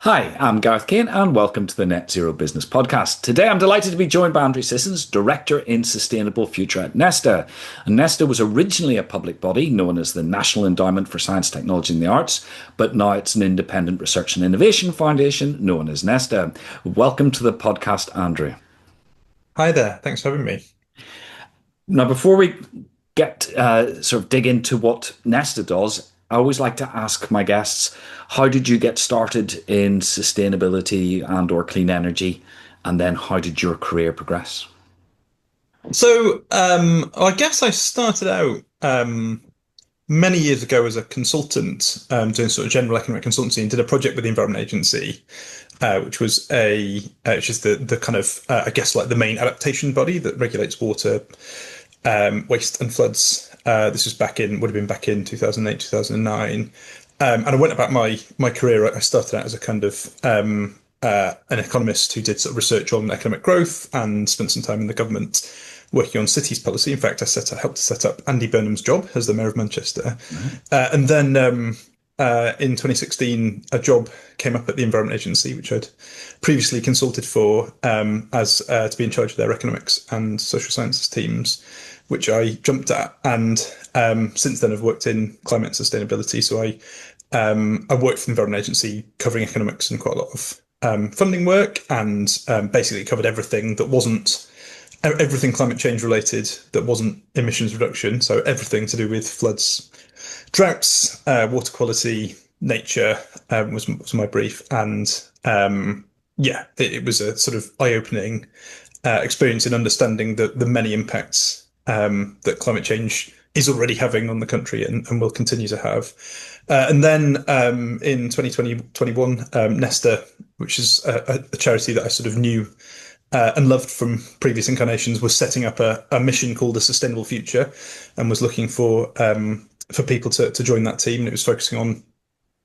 Hi, I'm Gareth Kane and welcome to the Net Zero Business Podcast. Today I'm delighted to be joined by Sissons, Director in Sustainable Future at NESTA. And NESTA was originally a public body known as the National Endowment for Science, Technology and the Arts, but now it's an independent research and innovation foundation known as NESTA. Welcome to the podcast, Andrew. Hi there. Thanks for having me. Now, before we get dig into what NESTA does, I always like to ask my guests, how did you get started in sustainability and or clean energy? And then how did your career progress? I guess I started out many years ago as a consultant, doing sort of general economic consultancy, and did a project with the Environment Agency, which is the kind of I guess like the main adaptation body that regulates water, waste and floods. This was would have been back in 2008, 2009. And I went about my career. I started out as a kind of an economist who did sort of research on economic growth and spent some time in the government working on cities policy. In fact, I helped to set up Andy Burnham's job as the mayor of Manchester. And then in 2016, a job came up at the Environment Agency, which I'd previously consulted for as to be in charge of their economics and social sciences teams, which I jumped at. And since then, I've worked in climate sustainability. So I worked for the Environment Agency covering economics and quite a lot of funding work, and basically covered everything that wasn't everything climate change related that wasn't emissions reduction. So everything to do with floods, droughts, water quality, nature was my brief. And it was a sort of eye-opening experience in understanding the many impacts that climate change is already having on the country and will continue to have. And then in 2021, NESTA, which is a charity that I sort of knew and loved from previous incarnations, was setting up a mission called A Sustainable Future, and was looking for people to join that team. And it was focusing on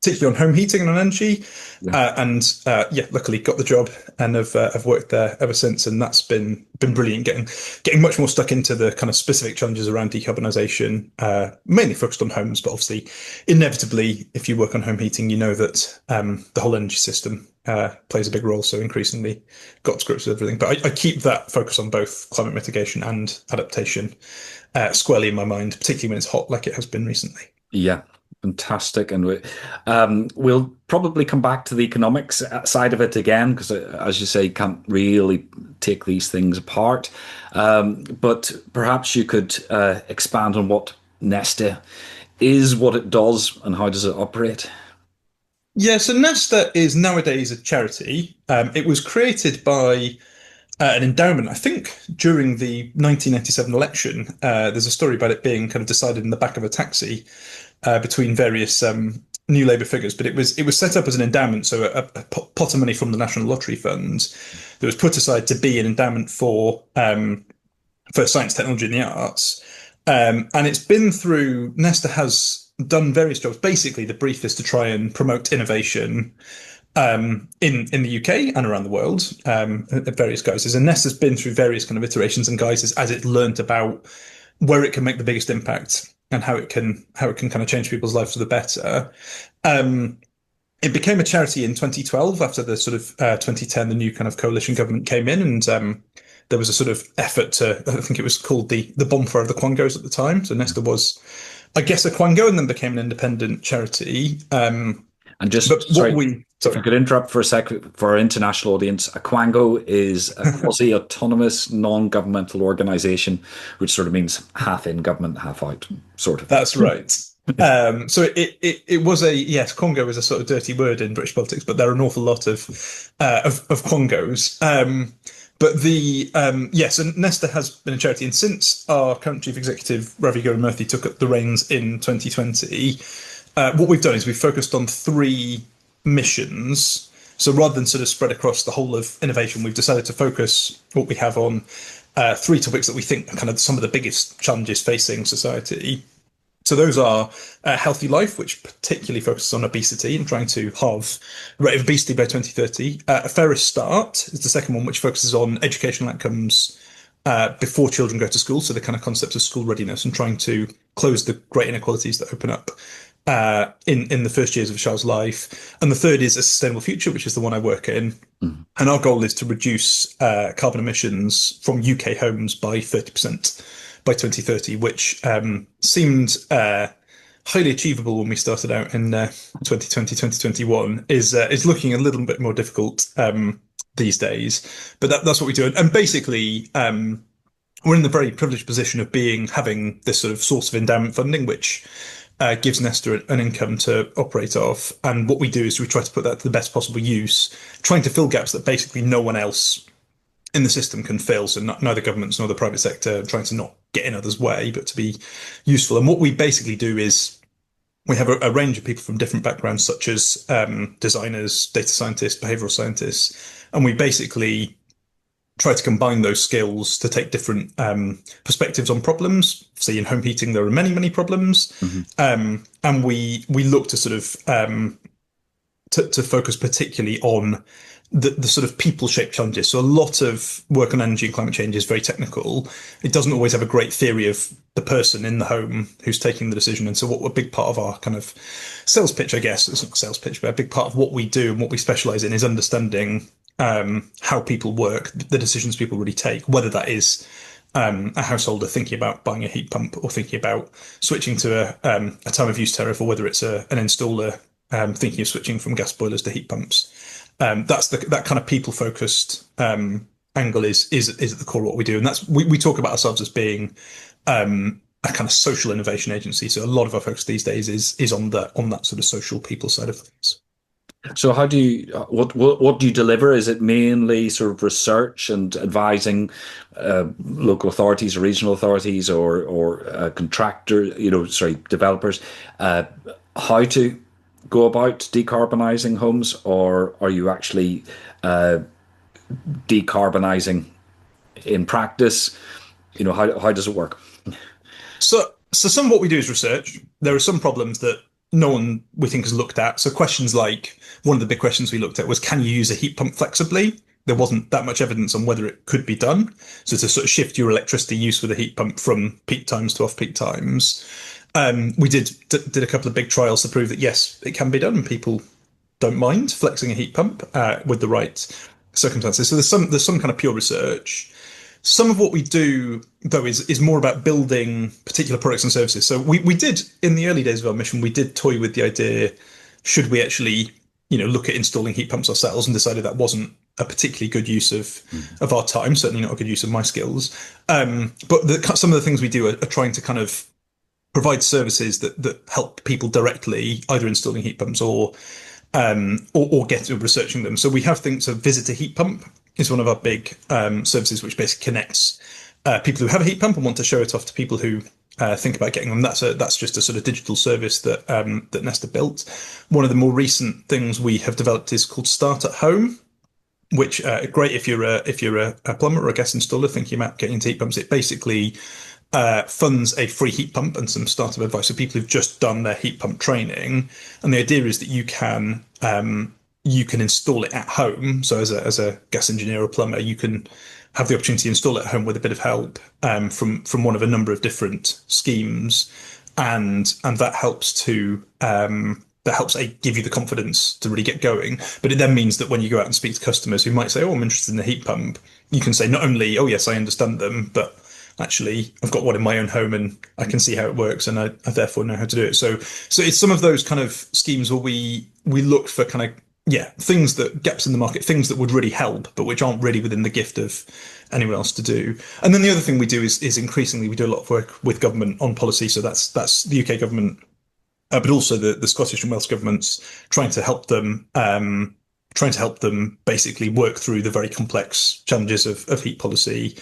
particularly on home heating and on energy. Luckily got the job and have worked there ever since. And that's been brilliant, getting much more stuck into the kind of specific challenges around decarbonisation, mainly focused on homes. But obviously, inevitably, if you work on home heating, you know that the whole energy system plays a big role. So increasingly got to grips with everything. But I keep that focus on both climate mitigation and adaptation squarely in my mind, particularly when it's hot like it has been recently. Yeah. Fantastic. And we'll probably come back to the economics side of it again, because as you say, you can't really take these things apart. But perhaps you could expand on what NESTA is, what it does, and how does it operate? Yeah, so NESTA is nowadays a charity. It was created by an endowment, I think, during the 1997 election. There's a story about it being kind of decided in the back of a taxi between various New Labour figures, but it was set up as an endowment, so a pot of money from the National Lottery Fund that was put aside to be an endowment for science, technology, and the arts. And it's been through NESTA has done various jobs. Basically, the brief is to try and promote innovation in the UK and around the world at various guises. And NESTA's been through various kind of iterations and guises as it learnt about where it can make the biggest impact and how it can kind of change people's lives for the better. It became a charity in 2012 after the sort of 2010, the new kind of coalition government came in, and there was a sort of effort to, I think it was called the bonfire of the Quangos at the time. So NESTA was, I guess, a Quango and then became an independent charity. And just if I could interrupt for a second for our international audience, a Quango is a quasi-autonomous, non-governmental organisation, which sort of means half in government, half out, sort of. That's right. So it was yes, Quango is a sort of dirty word in British politics, but there are an awful lot of Quangos. But so NESTA has been a charity, and since our current chief executive Ravi Gurumurthy took up the reins in 2020. What we've done is we've focused on 3 missions. So rather than sort of spread across the whole of innovation, we've decided to focus what we have on 3 topics that we think are kind of some of the biggest challenges facing society. So those are healthy life, which particularly focuses on obesity and trying to halve the rate of obesity by 2030. A fairer start is the second one, which focuses on educational outcomes before children go to school. So the kind of concept of school readiness and trying to close the great inequalities that open up in the first years of a child's life, and the third is a sustainable future, which is the one I work in. And our goal is to reduce carbon emissions from UK homes by 30% by 2030, which seemed highly achievable when we started out in 2020, 2021, is looking a little bit more difficult these days. But that's what we do. And basically, we're in the very privileged position of having this sort of source of endowment funding, which gives Nesta an income to operate off. And what we do is we try to put that to the best possible use, trying to fill gaps that basically no one else in the system can fill. So neither governments nor the private sector, trying to not get in others' way, but to be useful. And what we basically do is we have a range of people from different backgrounds, such as designers, data scientists, behavioral scientists. And we basically try to combine those skills to take different perspectives on problems. See, in home heating, there are many, many problems. And we look to sort of to focus particularly on the sort of people-shaped challenges. So a lot of work on energy and climate change is very technical. It doesn't always have a great theory of the person in the home who's taking the decision. And so what a big part of our kind of sales pitch, I guess, it's not a sales pitch, but a big part of what we do and what we specialize in is understanding how people work, the decisions people really take, whether that is a householder thinking about buying a heat pump or thinking about switching to a time of use tariff, or whether it's an installer thinking of switching from gas boilers to heat pumps. That's that kind of people focused angle is at the core of what we do, and that's we talk about ourselves as being a kind of social innovation agency. So a lot of our focus these days is on that sort of social people side of things. So how do you what do you deliver? Is it mainly sort of research and advising local authorities or regional authorities or contractor, developers how to go about decarbonising homes, or are you actually decarbonising in practice? How does it work? So some of what we do is research. There are some problems that no one we think has looked at. So questions like, one of the big questions we looked at was, can you use a heat pump flexibly? There wasn't that much evidence on whether it could be done. So to sort of shift your electricity use with a heat pump from peak times to off-peak times. We did a couple of big trials to prove that, yes, it can be done, and people don't mind flexing a heat pump with the right circumstances. So there's some kind of pure research. Some of what we do, though, is more about building particular products and services. So we did, in the early days of our mission, we did toy with the idea, should we actually, look at installing heat pumps ourselves, and decided that wasn't a particularly good use of our time, certainly not a good use of my skills. But some of the things we do are trying to kind of provide services that help people directly, either installing heat pumps or get to researching them. So we have things, so Visit a Heat Pump is one of our big services, which basically connects people who have a heat pump and want to show it off to people who think about getting them. That's just a sort of digital service that Nesta built. One of the more recent things we have developed is called Start at Home, which great if you're a plumber or a gas installer thinking about getting into heat pumps. It basically funds a free heat pump and some startup advice for people who've just done their heat pump training. And the idea is that you can install it at home. So as a gas engineer or plumber, you can have the opportunity to install it at home with a bit of help from one of a number of different schemes, and that helps to give you the confidence to really get going. But it then means that when you go out and speak to customers who might say, "Oh, I'm interested in the heat pump," you can say not only, "Oh yes, I understand them," but actually, I've got one in my own home and I can see how it works, and I therefore know how to do it. So it's some of those kind of schemes where we look for kind of, things gaps in the market, things that would really help, but which aren't really within the gift of anyone else to do. And then the other thing we do is increasingly we do a lot of work with government on policy. So that's the UK government, but also the Scottish and Welsh governments, trying to help them basically work through the very complex challenges of heat policy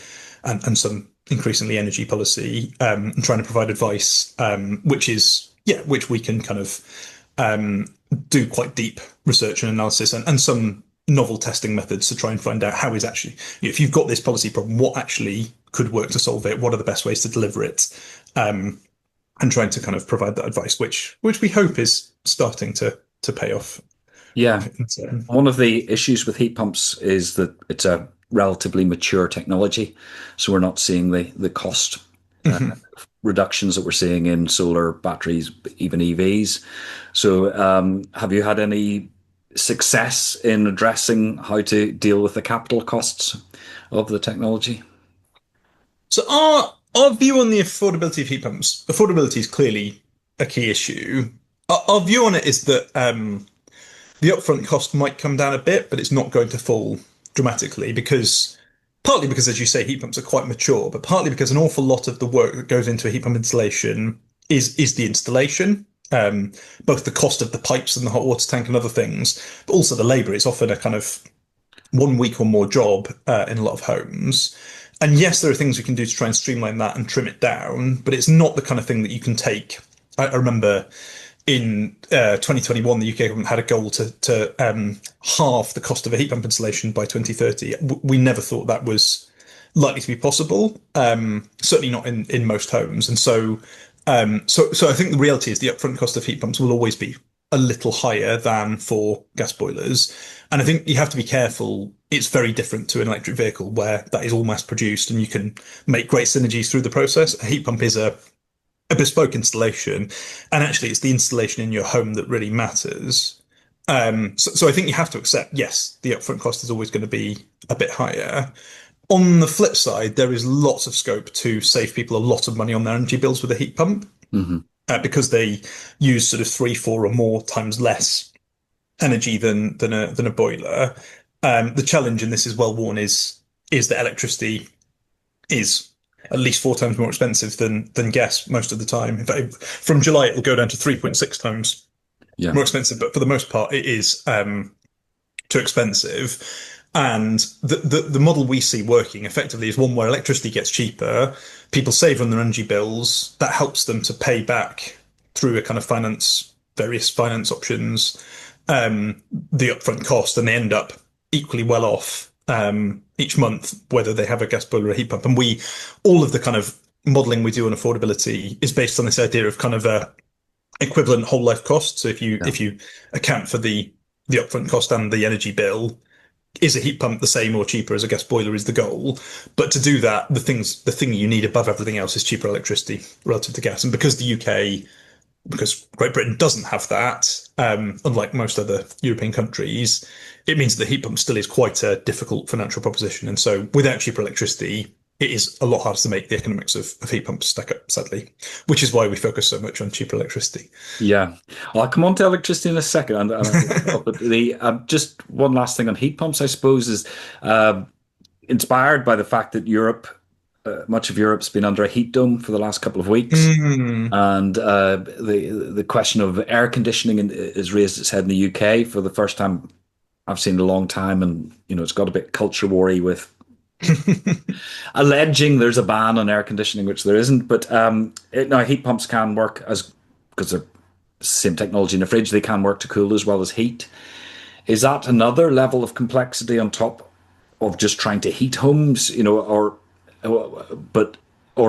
and some increasingly energy policy, and trying to provide advice, which we can kind of do quite deep research and analysis and some novel testing methods to try and find out how is actually, if you've got this policy problem, what actually could work to solve it, what are the best ways to deliver it, and trying to kind of provide that advice, which we hope is starting to pay off. Yeah. One of the issues with heat pumps is that it's a relatively mature technology, so we're not seeing the cost reductions that we're seeing in solar batteries, even EVs. So, have you had any success in addressing how to deal with the capital costs of the technology? So our view on the affordability of heat pumps, affordability is clearly a key issue. Our view on it is that the upfront cost might come down a bit, but it's not going to fall dramatically because partly because, as you say, heat pumps are quite mature, but partly because an awful lot of the work that goes into a heat pump installation is the installation. Both the cost of the pipes and the hot water tank and other things, but also the labour. It's often a kind of 1 week or more job in a lot of homes. And yes, there are things we can do to try and streamline that and trim it down, but it's not the kind of thing that you can take. I remember in 2021, the UK government had a goal to halve the cost of a heat pump installation by 2030. We never thought that was likely to be possible. Certainly not in most homes. And so I think the reality is the upfront cost of heat pumps will always be a little higher than for gas boilers. And I think you have to be careful. It's very different to an electric vehicle where that is all mass produced and you can make great synergies through the process. A heat pump is a bespoke installation, and actually it's the installation in your home that really matters. So I think you have to accept, yes, the upfront cost is always going to be a bit higher. On the flip side, there is lots of scope to save people a lot of money on their energy bills with a heat pump because they use sort of 3, 4 or more times less energy than a boiler. The challenge, and this is well worn, is that electricity is at least 4 times more expensive than gas most of the time. In fact, from July, it'll go down to 3.6 times more expensive, but for the most part, it is too expensive. And the model we see working effectively is one where electricity gets cheaper, people save on their energy bills, that helps them to pay back through a kind of various finance options, the upfront cost, and they end up equally well off each month, whether they have a gas boiler or a heat pump. And all of the kind of modelling we do on affordability is based on this idea of kind of a equivalent whole life cost. So if you account for the upfront cost and the energy bill, is a heat pump the same or cheaper as a gas boiler is the goal. But to do that, the thing you need above everything else is cheaper electricity relative to gas. And because because Great Britain doesn't have that, unlike most other European countries, it means that the heat pump still is quite a difficult financial proposition. And so without cheaper electricity, it is a lot harder to make the economics of heat pumps stack up, sadly, which is why we focus so much on cheaper electricity. Yeah. I'll come on to electricity in a second. But just one last thing on heat pumps, I suppose, is inspired by the fact that much of Europe's been under a heat dome for the last couple of weeks, and the question of air conditioning is raised its head in the UK for the first time I've seen in a long time, and it's got a bit culture war-y with alleging there's a ban on air conditioning, which there isn't. But now heat pumps can work because they're the same technology in a fridge. They can work to cool as well as heat. Is that another level of complexity on top of just trying to heat homes, or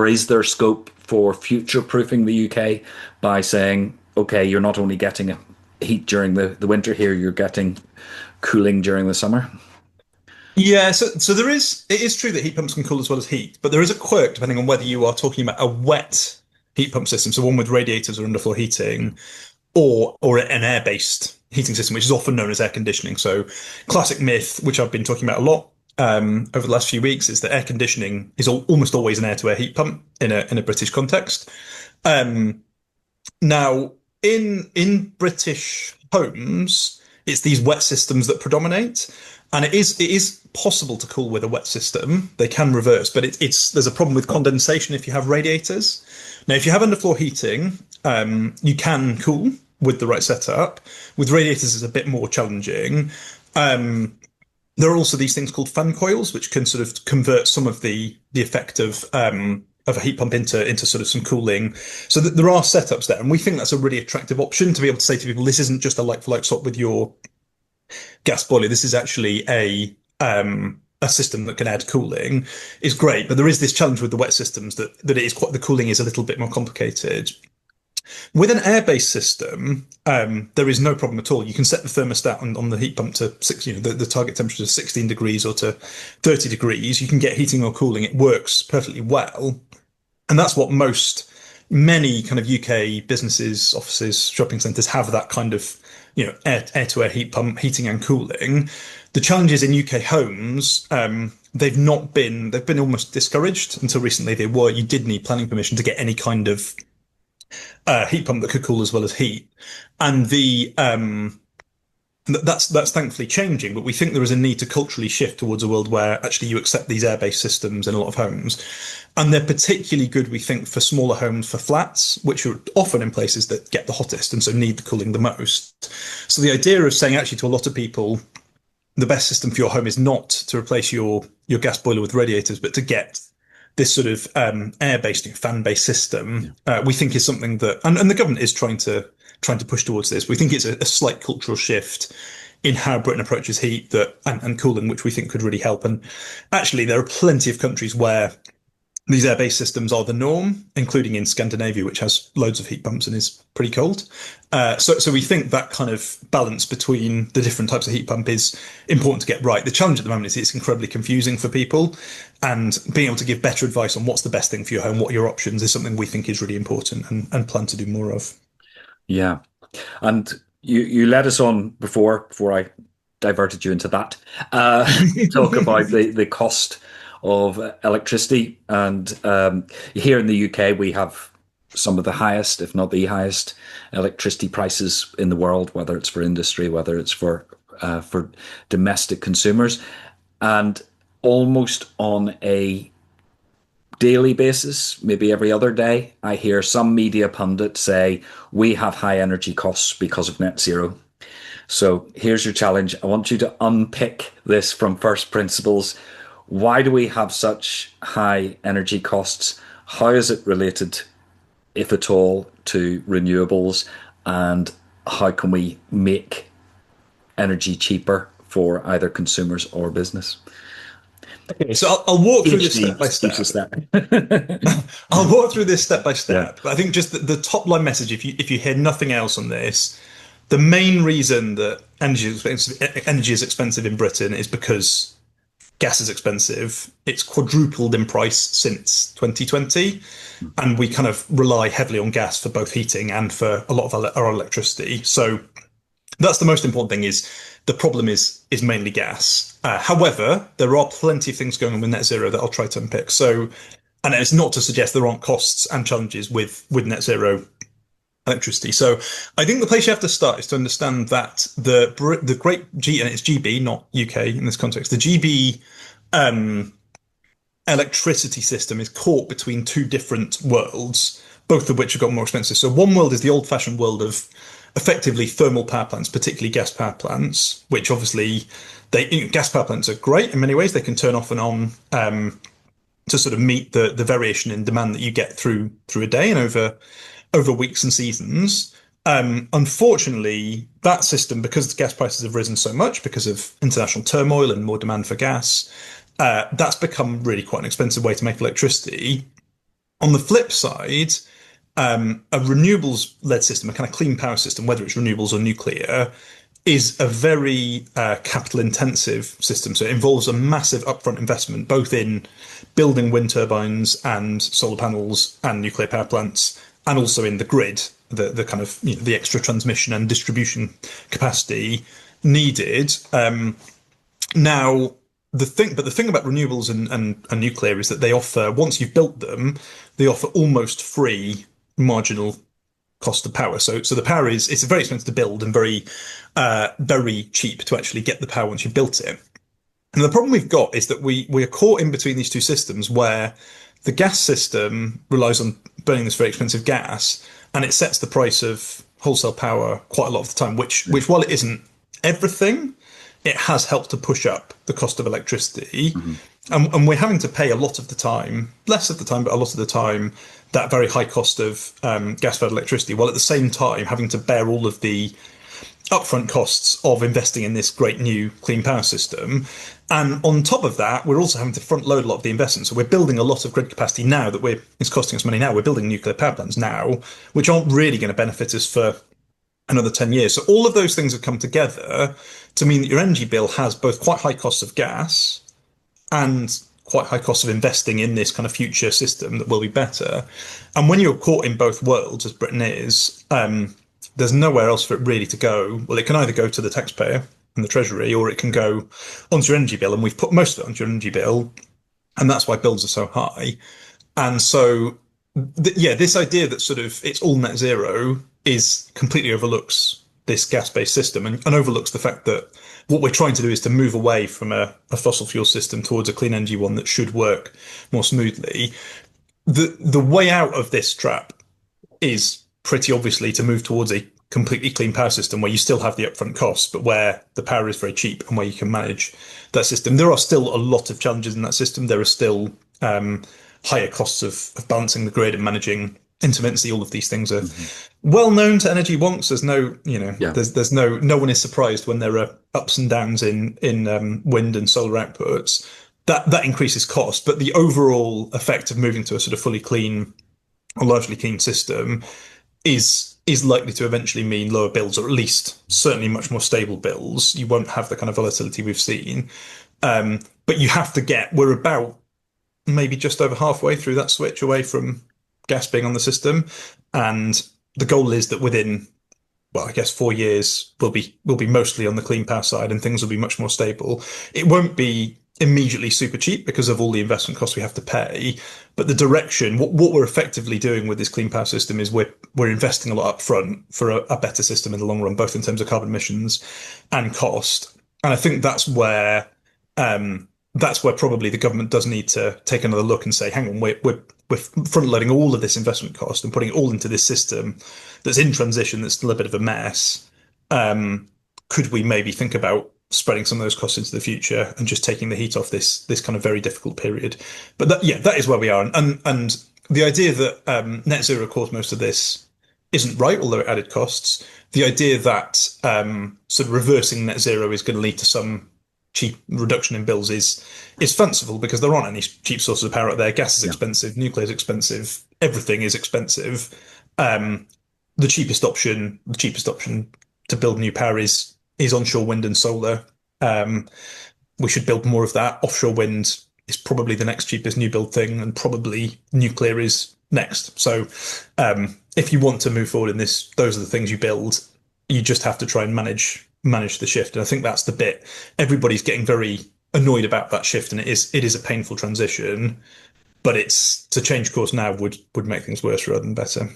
is there scope for future-proofing the UK by saying, okay, you're not only getting heat during the winter here, you're getting cooling during the summer? Yeah, so it is true that heat pumps can cool as well as heat, but there is a quirk depending on whether you are talking about a wet heat pump system, so one with radiators or underfloor heating, or an air-based heating system, which is often known as air conditioning. So classic myth, which I've been talking about a lot over the last few weeks, is that air conditioning is almost always an air-to-air heat pump in a British context. Now, in British homes, it's these wet systems that predominate, and it is possible to cool with a wet system. They can reverse, but there's a problem with condensation if you have radiators. Now, if you have underfloor heating, you can cool with the right setup. With radiators, it's a bit more challenging. There are also these things called fan coils, which can sort of convert some of the effect of a heat pump into sort of some cooling. So there are setups there, and we think that's a really attractive option to be able to say to people, this isn't just a like-for-like swap with your gas boiler. This is actually a system that can add cooling. Is great, but there is this challenge with the wet systems that the cooling is a little bit more complicated. With an air-based system, there is no problem at all. You can set the thermostat on the heat pump to the target temperature to 16 degrees or to 30 degrees. You can get heating or cooling. It works perfectly well. And that's what many kind of UK businesses, offices, shopping centres have, that kind of, air to air heat pump heating and cooling. The challenges in UK homes, they've been almost discouraged until recently. You did need planning permission to get any kind of heat pump that could cool as well as heat. And that's thankfully changing, but we think there is a need to culturally shift towards a world where actually you accept these air-based systems in a lot of homes. And they're particularly good, we think, for smaller homes, for flats, which are often in places that get the hottest and so need the cooling the most. So the idea of saying actually to a lot of people, the best system for your home is not to replace your gas boiler with radiators, but to get this sort of air-based, fan-based system, we think is something that, and the government is trying to push towards this. We think it's a slight cultural shift in how Britain approaches heat and cooling, which we think could really help. And actually, there are plenty of countries where these air-based systems are the norm, including in Scandinavia, which has loads of heat pumps and is pretty cold. So we think that kind of balance between the different types of heat pump is important to get right. The challenge at the moment is it's incredibly confusing for people, and being able to give better advice on what's the best thing for your home, what are your options, is something we think is really important and plan to do more of. Yeah. And you led us on before I diverted you into that, talk about the cost of electricity. And here in the UK, we have some of the highest, if not the highest, electricity prices in the world, whether it's for industry, whether it's for domestic consumers. And almost on a daily basis, maybe every other day, I hear some media pundit say, we have high energy costs because of net zero. So here's your challenge. I want you to unpick this from first principles. Why do we have such high energy costs? How is it related, if at all, to renewables? And how can we make energy cheaper for either consumers or business? Okay, so I'll walk through this step by step. I'll walk through this step by step. But I think just the top line message, if you hear nothing else on this, the main reason that energy is expensive in Britain is because gas is expensive. It's quadrupled in price since 2020, and we kind of rely heavily on gas for both heating and for a lot of our electricity. So that's the most important thing. Is the problem is mainly gas. However, there are plenty of things going on with net zero that I'll try to unpick. So, and it's not to suggest there aren't costs and challenges with net zero electricity. So I think the place you have to start is to understand that the great G, and it's GB, not UK in this context, the GB electricity system is caught between two different worlds, both of which have got more expensive. So one world is the old-fashioned world of effectively thermal power plants, particularly gas power plants, which obviously gas power plants are great in many ways. They can turn off and on to sort of meet the variation in demand that you get through a day and over weeks and seasons. Unfortunately, that system, because the gas prices have risen so much because of international turmoil and more demand for gas, that's become really quite an expensive way to make electricity. On the flip side, a renewables-led system, a kind of clean power system, whether it's renewables or nuclear, is a very capital-intensive system. So it involves a massive upfront investment, both in building wind turbines and solar panels and nuclear power plants, and also in the grid, the kind of the extra transmission and distribution capacity needed. Now, the thing about renewables and nuclear is that they offer, once you've built them, they offer almost free marginal cost of power. So the power it's very expensive to build and very cheap to actually get the power once you've built it. And the problem we've got is that we are caught in between these two systems where the gas system relies on burning this very expensive gas, and it sets the price of wholesale power quite a lot of the time, which while it isn't everything, it has helped to push up the cost of electricity. Mm-hmm. And we're having to pay a lot of the time, less of the time, but a lot of the time, that very high cost of gas-fired electricity, while at the same time having to bear all of the upfront costs of investing in this great new clean power system. And on top of that, we're also having to front load a lot of the investment. So we're building a lot of grid capacity now it's costing us money now. We're building nuclear power plants now, which aren't really going to benefit us for another 10 years. So all of those things have come together to mean that your energy bill has both quite high costs of gas and quite high costs of investing in this kind of future system that will be better. And when you're caught in both worlds, as Britain is, there's nowhere else for it really to go. Well, it can either go to the taxpayer and the Treasury, or it can go onto your energy bill. And we've put most of it onto your energy bill. And that's why bills are so high. And so, this idea that sort of it's all net zero is completely overlooks this gas-based system and overlooks the fact that what we're trying to do is to move away from a fossil fuel system towards a clean energy one that should work more smoothly. The way out of this trap is pretty obviously to move towards a completely clean power system where you still have the upfront costs, but where the power is very cheap and where you can manage that system. There are still a lot of challenges in that system. There are still higher costs of balancing the grid and managing intermittency. All of these things are well known to energy wonks. There's no, there's no one is surprised when there are ups and downs in wind and solar outputs. That increases cost, but the overall effect of moving to a sort of fully clean or largely clean system is likely to eventually mean lower bills, or at least certainly much more stable bills. You won't have the kind of volatility we've seen, but you have to we're about maybe just over halfway through that switch away from gas being on the system, and the goal is that within, well, I guess 4 years we'll be mostly on the clean power side, and things will be much more stable. It won't be immediately super cheap because of all the investment costs we have to pay, but the direction, what we're effectively doing with this clean power system is we're investing a lot up front for a better system in the long run, both in terms of carbon emissions and cost. And I think that's where probably the government does need to take another look and say, hang on, we're front loading all of this investment cost and putting it all into this system that's in transition, that's still a bit of a mess. Could we maybe think about spreading some of those costs into the future and just taking the heat off this kind of very difficult period? But that is where we are. And the idea that net zero caused most of this isn't right, although it added costs. The idea that sort of reversing net zero is going to lead to some cheap reduction in bills is fanciful, because there aren't any cheap sources of power out there. Gas is expensive, nuclear is expensive, everything is expensive. The cheapest option to build new power is onshore wind and solar. We should build more of that. Offshore wind is probably the next cheapest new build thing, and probably nuclear is next. So if you want to move forward in this, those are the things you build. You just have to try and manage the shift. And I think that's the bit everybody's getting very annoyed about, that shift, and it is a painful transition, but it's to change course now would make things worse rather than better.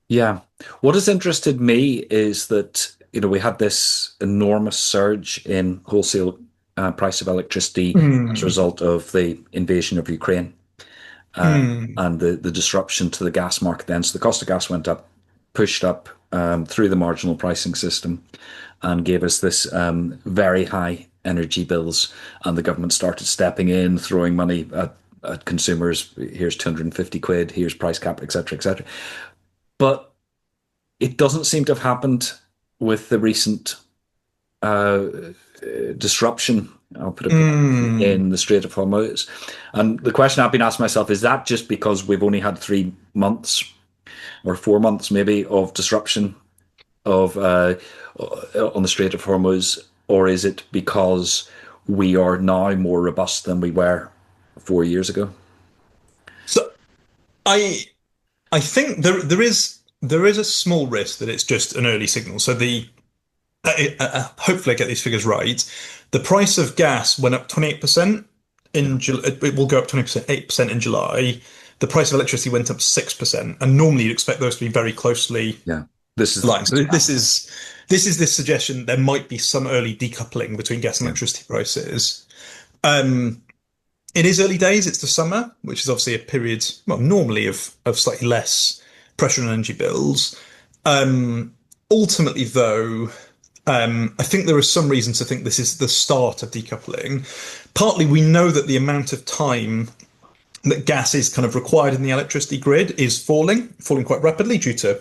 Yeah. What has interested me is that, we had this enormous surge in wholesale price of electricity as a result of the invasion of Ukraine and the disruption to the gas market then. So the cost of gas went up, pushed up through the marginal pricing system, and gave us this very high energy bills. And the government started stepping in, throwing money at consumers. Here's 250 quid, here's price cap, etc., etc. But it doesn't seem to have happened with the recent disruption, I'll put it in the Strait of Hormuz. And the question I've been asking myself, is that just because we've only had 3 months or 4 months maybe of disruption of on the Strait of Hormuz, or is it because we are now more robust than we were 4 years ago? So I think there is a small risk that it's just an early signal. So hopefully I get these figures right. The price of gas went up 28% in July. It will go up 20%, 8% in July. The price of electricity went up 6%, and normally you'd expect those to be very closely aligned. So this is this suggestion there might be some early decoupling between gas and electricity prices. It is early days. It's the summer, which is obviously a period, normally of slightly less pressure on energy bills. Ultimately, though, I think there is some reason to think this is the start of decoupling. Partly, we know that the amount of time that gas is kind of required in the electricity grid is falling quite rapidly due to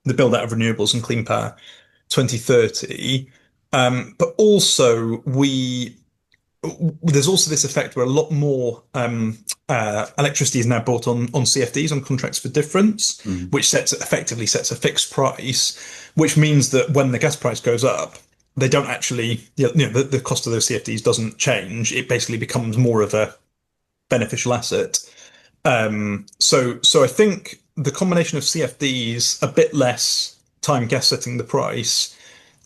the build out of renewables and clean power 2030. But also there's also this effect where a lot more electricity is now bought on CFDs, on contracts for difference, which effectively sets a fixed price, which means that when the gas price goes up, they don't actually, the cost of those CFDs doesn't change. It basically becomes more of a beneficial asset. So I think the combination of CFDs, a bit less time gas setting the price,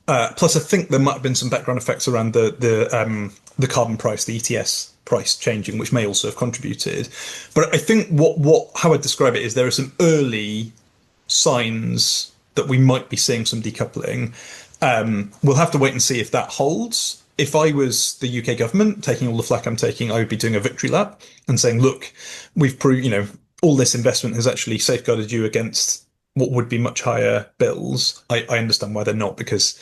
plus I think there might have been some background effects around the carbon price, the ETS price changing, which may also have contributed. But I think what how I describe it is there are some early signs that we might be seeing some decoupling. We'll have to wait and see if that holds. If I was the UK government taking all the flack I'm taking, I would be doing a victory lap and saying, look, we've proved, all this investment has actually safeguarded you against what would be much higher bills. I understand why they're not, because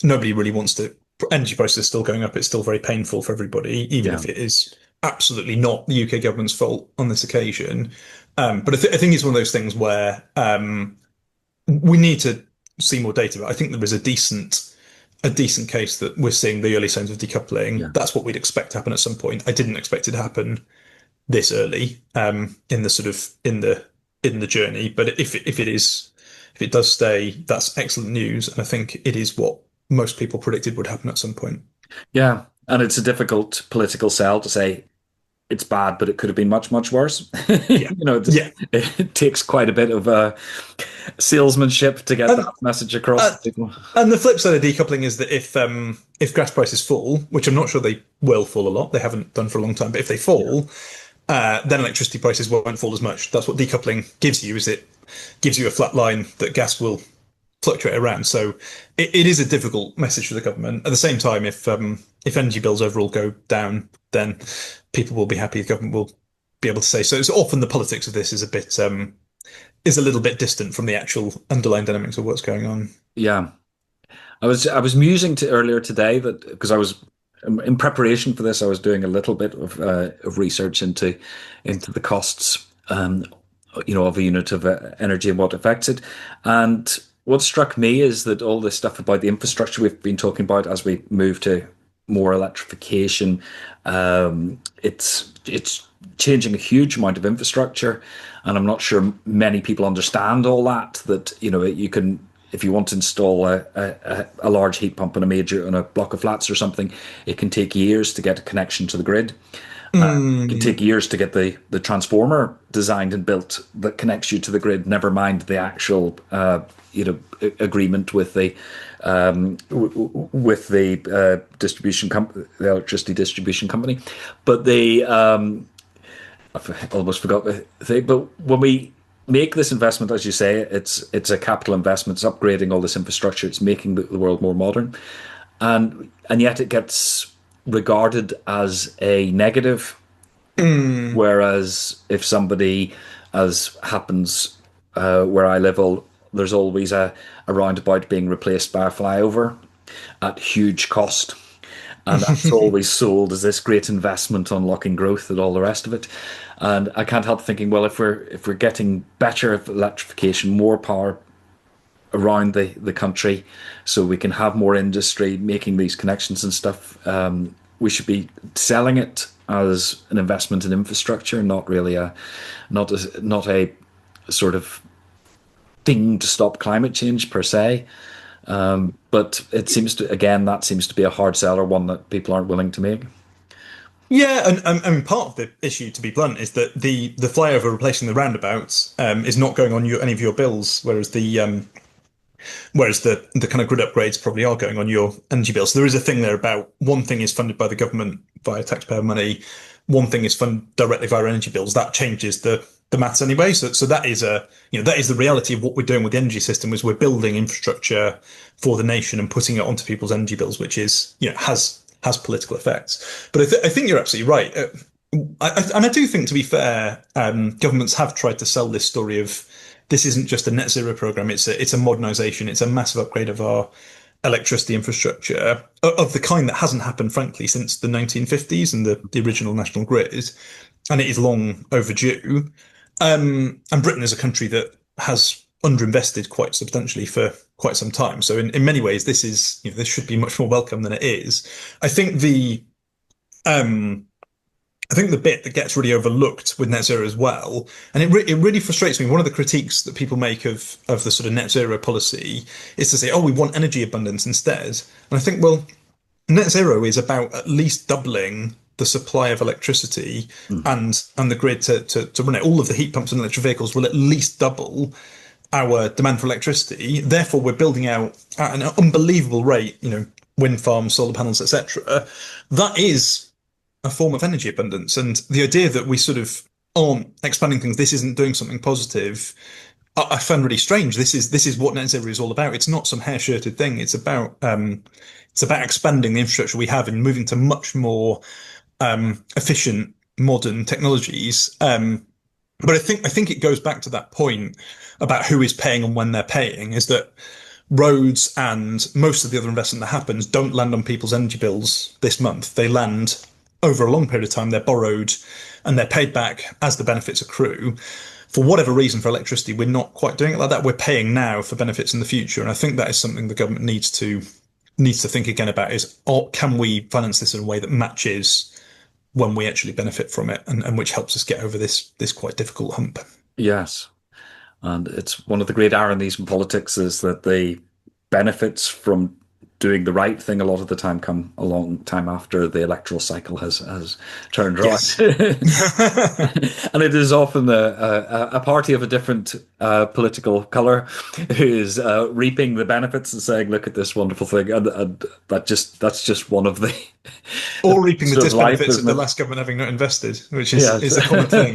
nobody really wants to. Energy prices are still going up. It's still very painful for everybody, even if it is absolutely not the UK government's fault on this occasion. But I think it's one of those things where we need to see more data. But I think there is a decent case that we're seeing the early signs of decoupling. Yeah. That's what we'd expect to happen at some point. I didn't expect it to happen this early in the sort of in the journey. But if it does stay, that's excellent news. And I think it is what most people predicted would happen at some point. Yeah. And it's a difficult political sell to say it's bad, but it could have been much, much worse. Yeah. It takes quite a bit of salesmanship to get that message across to people. And the flip side of decoupling is that if gas prices fall, which I'm not sure they will fall a lot, they haven't done for a long time, but if they fall, then electricity prices won't fall as much. That's what decoupling gives you, is it gives you a flat line that gas will fluctuate around. So it is a difficult message for the government. At the same time, if energy bills overall go down, then people will be happy. The government will be able to say so. So often the politics of this is a little bit distant from the actual underlying dynamics of what's going on. Yeah, I was musing earlier today that because I was in preparation for this, I was doing a little bit of research into the costs, of a unit of energy and what affects it. And what struck me is that all this stuff about the infrastructure we've been talking about as we move to more electrification, it's changing a huge amount of infrastructure, and I'm not sure many people understand all that. That you can, if you want to install a large heat pump on a block of flats or something, it can take years to get a connection to the grid. It can take years to get the transformer designed and built that connects you to the grid. Never mind the actual agreement with the distribution company, the electricity distribution company. But I've almost forgot the thing. But when we make this investment, as you say, it's a capital investment. It's upgrading all this infrastructure. It's making the world more modern, and yet it gets regarded as a negative. Whereas if somebody, as happens where I live, there's always a roundabout being replaced by a flyover at huge cost. And that's always sold as this great investment, unlocking growth and all the rest of it. And I can't help thinking, well, if we're getting better electrification, more power around the country, so we can have more industry making these connections and stuff, we should be selling it as an investment in infrastructure, not really not a sort of thing to stop climate change per se. But it seems that seems to be a hard sell, or one that people aren't willing to make. Yeah, and I mean, part of the issue, to be blunt, is that the flyover replacing the roundabouts is not going on any of your bills, whereas the kind of grid upgrades probably are going on your energy bills. So there is a thing there about one thing is funded by the government via taxpayer money, one thing is funded directly via energy bills. That changes the maths anyway. So that is that is the reality of what we're doing with the energy system, is we're building infrastructure for the nation and putting it onto people's energy bills, which is has political effects. But I think you're absolutely right. I do think, to be fair, governments have tried to sell this story of this isn't just a net zero program. It's a modernization. It's a massive upgrade of our electricity infrastructure of the kind that hasn't happened, frankly, since the 1950s and the original national grid. And it is long overdue. And Britain is a country that has underinvested quite substantially for quite some time. So in many ways, this should be much more welcome than it is. I think the bit that gets really overlooked with net zero as well, and it really frustrates me. One of the critiques that people make of the sort of net zero policy is to say, oh, we want energy abundance instead. And I think, well, net zero is about at least doubling the supply of electricity and the grid to run it. All of the heat pumps and electric vehicles will at least double our demand for electricity. Therefore, we're building out at an unbelievable rate, wind farms, solar panels, etc. That is a form of energy abundance. And the idea that we sort of aren't expanding things, this isn't doing something positive, I find really strange. This is what net zero is all about. It's not some hair-shirted thing. It's about expanding the infrastructure we have and moving to much more efficient, modern technologies. But I think it goes back to that point about who is paying and when they're paying, is that roads and most of the other investment that happens don't land on people's energy bills this month. They land over a long period of time. They're borrowed and they're paid back as the benefits accrue. For whatever reason, for electricity, we're not quite doing it like that. We're paying now for benefits in the future. And I think that is something the government needs to think again about, is, can we finance this in a way that matches when we actually benefit from it, and which helps us get over this quite difficult hump. Yes. And it's one of the great ironies in politics is that the benefits from doing the right thing a lot of the time come a long time after the electoral cycle has turned Yes. right. And it is often a party of a different political colour who is reaping the benefits and saying, look at this wonderful thing. And that's just one of the... Or reaping the life, disbenefits of the last government having not invested, which is a common thing.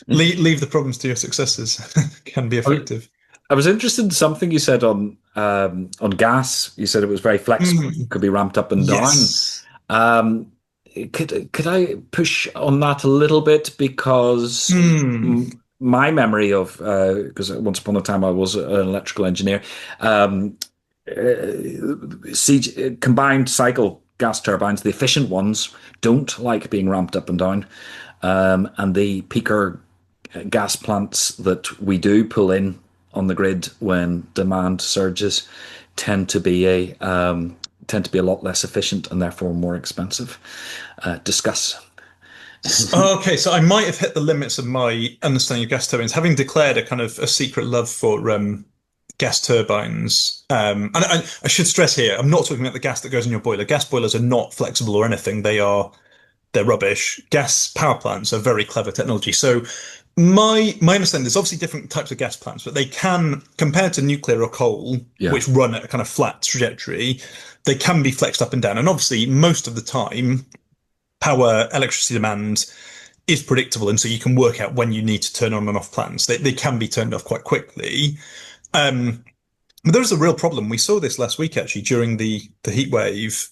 Leave the problems to your successors can be effective. I was interested in something you said on gas. You said it was very flexible, could be ramped up and down. Yes. Could I push on that a little bit, because my memory of, because once upon a time I was an electrical engineer, combined cycle gas turbines, the efficient ones, don't like being ramped up and down, and the peaker gas plants that we do pull in on the grid when demand surges tend to be a lot less efficient and therefore more expensive. Discuss. Okay, so I might have hit the limits of my understanding of gas turbines, having declared a kind of a secret love for gas turbines. And I should stress here, I'm not talking about the gas that goes in your boiler. Gas boilers are not flexible or anything. They're rubbish. Gas power plants are very clever technology. So my understanding, there's obviously different types of gas plants, but they can, compared to nuclear or coal, which run at a kind of flat trajectory, they can be flexed up and down. And obviously, most of the time, electricity demand is predictable. And so you can work out when you need to turn on and off plants. They can be turned off quite quickly. But there's a real problem. We saw this last week, actually, during the heat wave.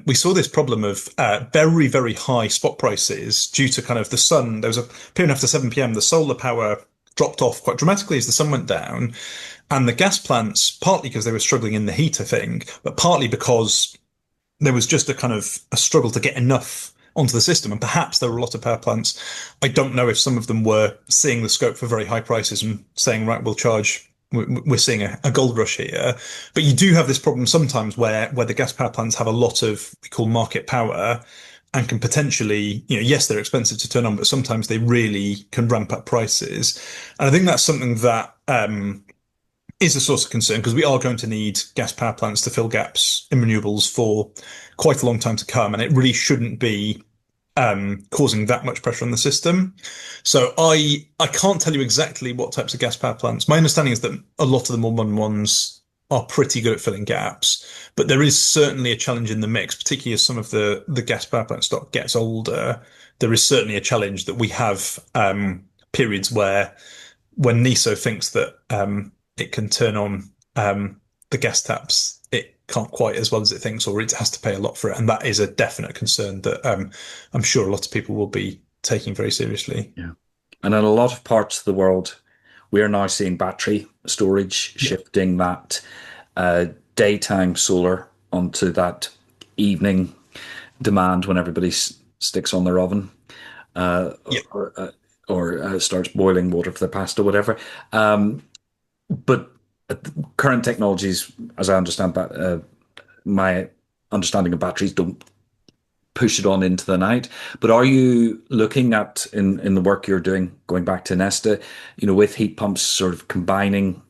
We saw this problem of very, very high spot prices due to kind of the sun. There was a period after 7 p.m. the solar power dropped off quite dramatically as the sun went down. And the gas plants, partly because they were struggling in the heat, I think, but partly because there was just a struggle to get enough onto the system. And perhaps there were a lot of power plants. I don't know if some of them were seeing the scope for very high prices and saying, right, we're seeing a gold rush here. But you do have this problem sometimes where the gas power plants have a lot of, we call market power, and can potentially, yes, they're expensive to turn on, but sometimes they really can ramp up prices. And I think that's something that is a source of concern, because we are going to need gas power plants to fill gaps in renewables for quite a long time to come. And it really shouldn't be causing that much pressure on the system. So I can't tell you exactly what types of gas power plants. My understanding is that a lot of the more modern ones are pretty good at filling gaps, but there is certainly a challenge in the mix, particularly as some of the gas power plant stock gets older. There is certainly a challenge that we have periods when NESO thinks that it can turn on the gas taps, it can't quite as well as it thinks, or it has to pay a lot for it. And that is a definite concern that I'm sure a lot of people will be taking very seriously. Yeah. And in a lot of parts of the world, we are now seeing battery storage shifting that daytime solar onto that evening demand when everybody sticks on their oven or starts boiling water for the pasta, whatever. But current technologies, as I understand, my understanding of batteries don't push it on into the night. But are you looking at, in the work you're doing, going back to NESTA, with heat pumps, sort of combining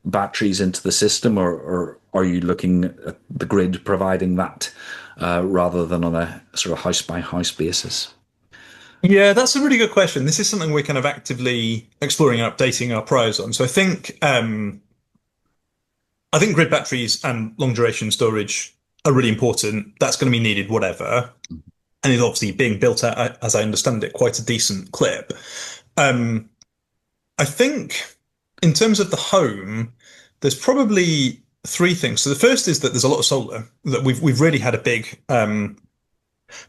batteries into the system, or are you looking at the grid providing that rather than on a sort of house by house basis? Yeah, that's a really good question. This is something we're kind of actively exploring and updating our priors on. So I think grid batteries and long duration storage are really important. That's going to be needed, whatever. And it's obviously being built at, as I understand it, quite a decent clip. Um, I think in terms of the home, there's probably three things. So the first is that there's a lot of solar, that we've really had a big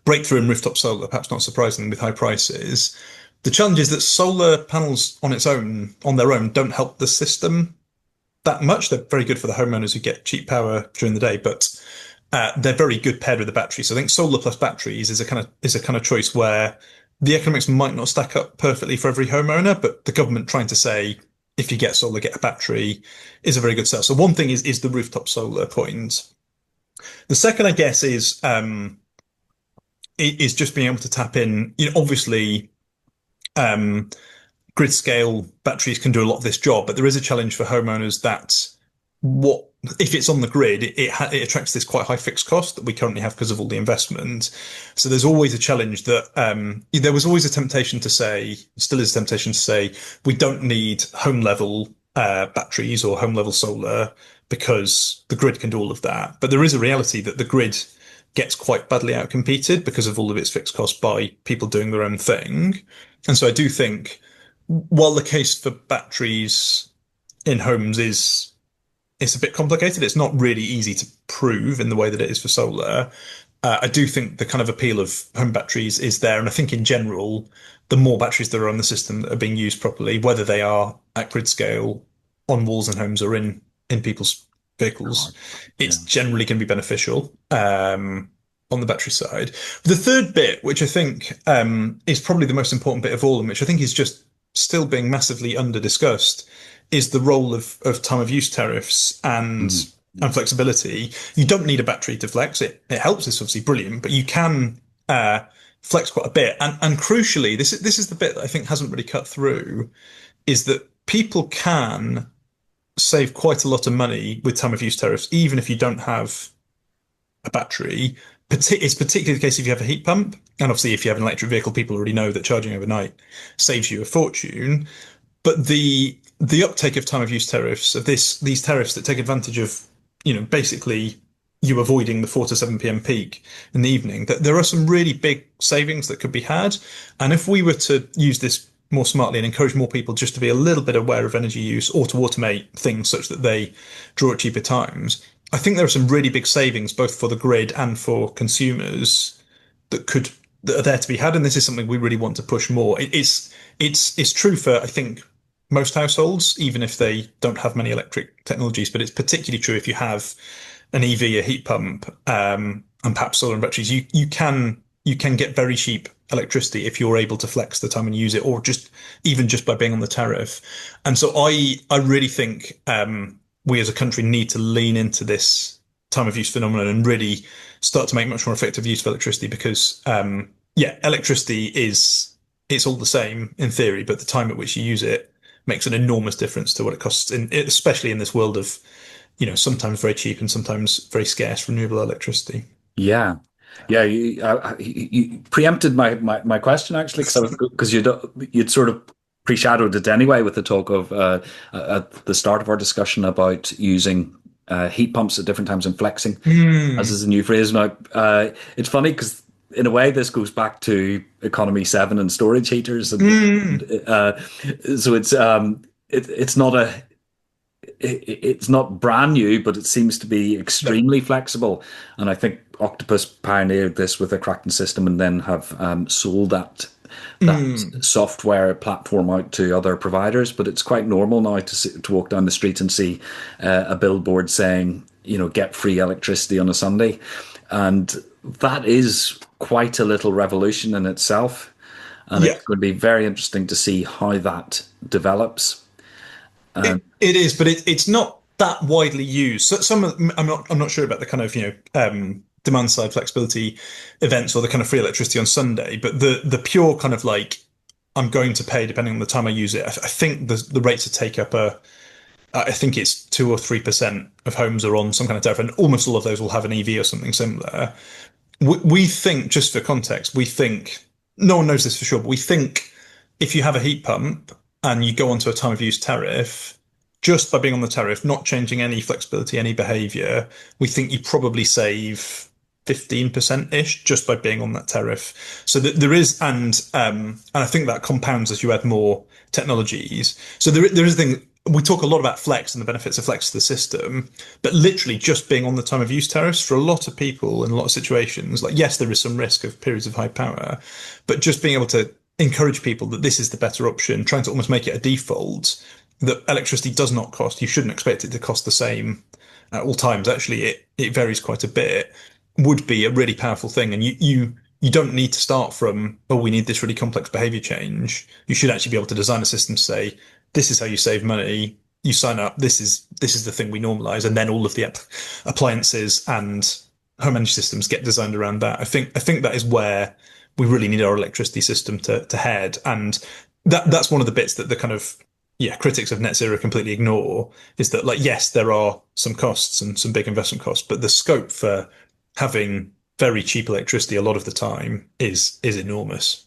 breakthrough in rooftop solar, perhaps not surprisingly with high prices. The challenge is that solar panels on their own, don't help the system that much. They're very good for the homeowners who get cheap power during the day, but they're very good paired with the battery. So I think solar plus batteries is a kind of choice where the economics might not stack up perfectly for every homeowner, but the government trying to say, if you get solar, get a battery, is a very good sell. So one thing is the rooftop solar point. The second, I guess, is just being able to tap in. Obviously, um, grid scale batteries can do a lot of this job, but there is a challenge for homeowners that what if it's on the grid, it attracts this quite high fixed cost that we currently have because of all the investment. So there's always a challenge that there was always a temptation to say, still is a temptation to say, we don't need home level batteries or home level solar because the grid can do all of that. But there is a reality that the grid gets quite badly outcompeted because of all of its fixed costs by people doing their own thing. And so I do think, while the case for batteries in homes is it's a bit complicated, it's not really easy to prove in the way that it is for solar. I do think the kind of appeal of home batteries is there, and I think in general, the more batteries that are on the system that are being used properly, whether they are at grid scale, on walls and homes, or in people's vehicles, it's Yeah. generally going to be beneficial on the battery side. The third bit, which I think is probably the most important bit of all, and which I think is just still being massively under discussed, is the role of time of use tariffs Mm. and flexibility. You don't need a battery to flex it. It helps. It's obviously brilliant, but you can flex quite a bit. And crucially, this is the bit that I think hasn't really cut through, is that people can save quite a lot of money with time of use tariffs, even if you don't have a battery. It's particularly the case if you have a heat pump. And obviously, if you have an electric vehicle, people already know that charging overnight saves you a fortune. But the uptake of time of use tariffs, of these tariffs that take advantage of, basically you avoiding the 4 to 7 p.m. peak in the evening, that there are some really big savings that could be had. And if we were to use this more smartly and encourage more people just to be a little bit aware of energy use or to automate things such that they draw at cheaper times, I think there are some really big savings both for the grid and for consumers that are there to be had. And this is something we really want to push more. It's true for, I think, most households, even if they don't have many electric technologies, but it's particularly true if you have an EV, a heat pump, and perhaps solar and batteries. You can get very cheap electricity if you're able to flex the time and use it, or just by being on the tariff. And so I really think we as a country need to lean into this time of use phenomenon and really start to make much more effective use of electricity, because electricity it's all the same in theory, but the time at which you use it makes an enormous difference to what it costs, especially in this world of, sometimes very cheap and sometimes very scarce renewable electricity. Yeah. Yeah, you preempted my question actually, because you'd sort of pre-shadowed it anyway with the talk of at the start of our discussion about using heat pumps at different times and flexing, as is a new phrase now. It's funny because in a way this goes back to economy 7 and storage heaters, and so it's not brand new, but it seems to be extremely flexible. And I think Octopus pioneered this with a Kraken system, and then have sold that software platform out to other providers. But it's quite normal now to walk down the street and see a billboard saying, get free electricity on a Sunday, and that is quite a little revolution in itself. And Yeah. it's going to be very interesting to see how that develops. It is, but it's not that widely used. So I'm not sure about the kind of demand side flexibility events or the kind of free electricity on Sunday, but the pure kind of like I'm going to pay depending on the time I use it. I think the rates of take up are I think it's 2 or 3% of homes are on some kind of tariff, and almost all of those will have an EV or something similar. We think, just for context, we think no one knows this for sure, but we think if you have a heat pump and you go onto a time of use tariff, just by being on the tariff, not changing any flexibility, any behavior, we think you probably save 15% ish just by being on that tariff. So there is, and I think that compounds as you add more technologies. So there is a thing. We talk a lot about flex and the benefits of flex to the system, but literally just being on the time of use tariffs for a lot of people in a lot of situations, like yes, there is some risk of periods of high power, but just being able to encourage people that this is the better option, trying to almost make it a default that electricity does not cost. You shouldn't expect it to cost the same at all times. Actually, it varies quite a bit. Would be a really powerful thing, and you don't need to start from, oh, we need this really complex behavior change. You should actually be able to design a system to say, this is how you save money. You sign up. This is the thing we normalize, and then all of the appliances and home energy systems get designed around that. I think that is where we really need our electricity system to head, and that's one of the bits that the kind of critics of net zero completely ignore, is that, like, yes, there are some costs and some big investment costs, but the scope for having very cheap electricity a lot of the time is enormous.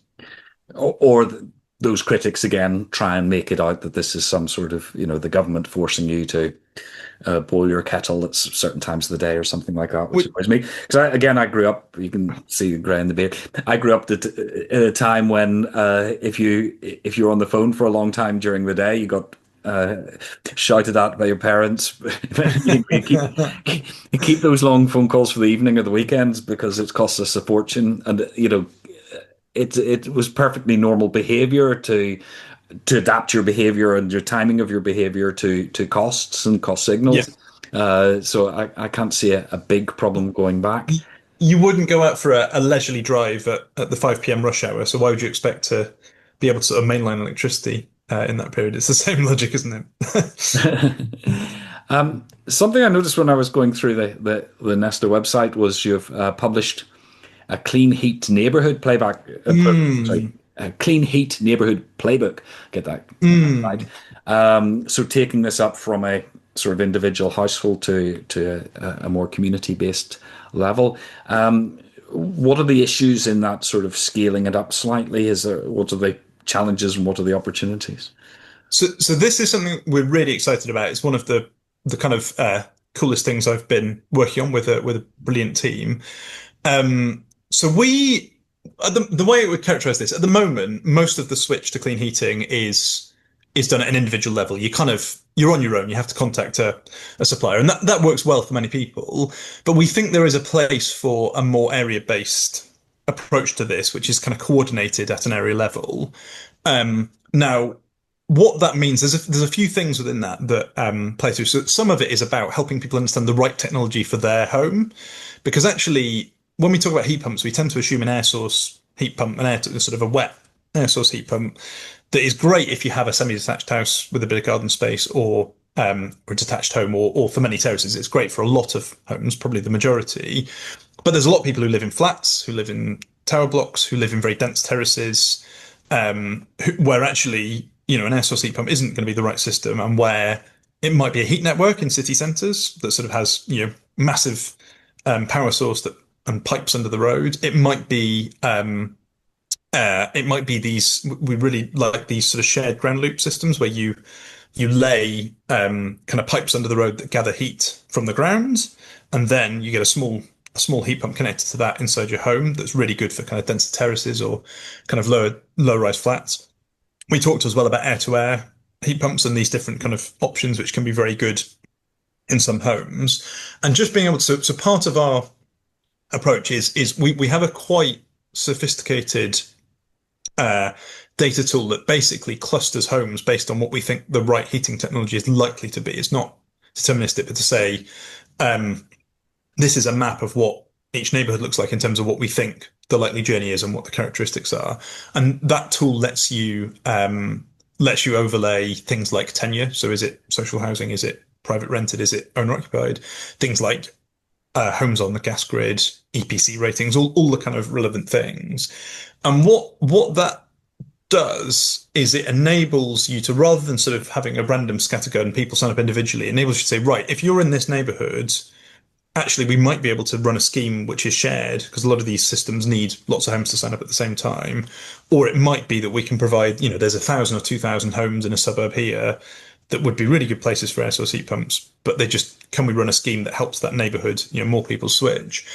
Or those critics again try and make it out that this is some sort of, the government forcing you to boil your kettle at certain times of the day or something like that, which annoys me. Because I grew up, you can see the grey in the beard. I grew up at a time when if you're on the phone for a long time during the day, you got shouted at by your parents. you keep those long phone calls for the evening or the weekends because it costs us a fortune, and it was perfectly normal behavior to adapt your behavior and your timing of your behavior to costs and cost signals. So I can't see a big problem going back. You wouldn't go out for a leisurely drive at the 5 p.m. rush hour, so why would you expect to be able to sort of mainline electricity in that period? It's the same logic, isn't it? Something I noticed when I was going through the NESTA website was you've published a clean heat neighborhood playback. A clean heat neighborhood playbook. Get that right. So taking this up from a sort of individual household to a more community based level. What are the issues in that sort of scaling it up slightly? What are the challenges and what are the opportunities? So this is something we're really excited about. It's one of the kind of coolest things I've been working on with a brilliant team. So the way it would characterize this at the moment, most of the switch to clean heating is done at an individual level. You're on your own. You have to contact a supplier, and that works well for many people. But we think there is a place for a more area-based approach to this, which is kind of coordinated at an area level. Now, what that means, there's a few things within that play through. So some of it is about helping people understand the right technology for their home, because actually, when we talk about heat pumps, we tend to assume an air source heat pump, sort of a wet air source heat pump, that is great if you have a semi-detached house with a bit of garden space, or a detached home, or for many terraces. It's great for a lot of homes, probably the majority. But there's a lot of people who live in flats, who live in tower blocks, who live in very dense terraces, where actually, an air source heat pump isn't going to be the right system, and where it might be a heat network in city centres that sort of has, massive power source and pipes under the road. It might be these. We really like these sort of shared ground loop systems where you lay kind of pipes under the road that gather heat from the ground, and then you get a small heat pump connected to that inside your home. That's really good for kind of denser terraces or kind of low rise flats. We talked as well about air to air heat pumps and these different kind of options, which can be very good in some homes. And just being able to, so part of our approach is we have a quite sophisticated data tool that basically clusters homes based on what we think the right heating technology is likely to be. It's not deterministic, but to say this is a map of what each neighborhood looks like in terms of what we think the likely journey is and what the characteristics are. And that tool lets you overlay things like tenure. So is it social housing? Is it private rented? Is it owner occupied? Things like homes on the gas grid, EPC ratings, all the kind of relevant things. And what that does is it enables you to, rather than sort of having a random scattergun and people sign up individually, it enables you to say, right, if you're in this neighborhood, actually we might be able to run a scheme which is shared, because a lot of these systems need lots of homes to sign up at the same time. Or it might be that we can provide, there's 1,000 or 2,000 homes in a suburb here that would be really good places for air source heat pumps, but can we run a scheme that helps that neighborhood, more people switch?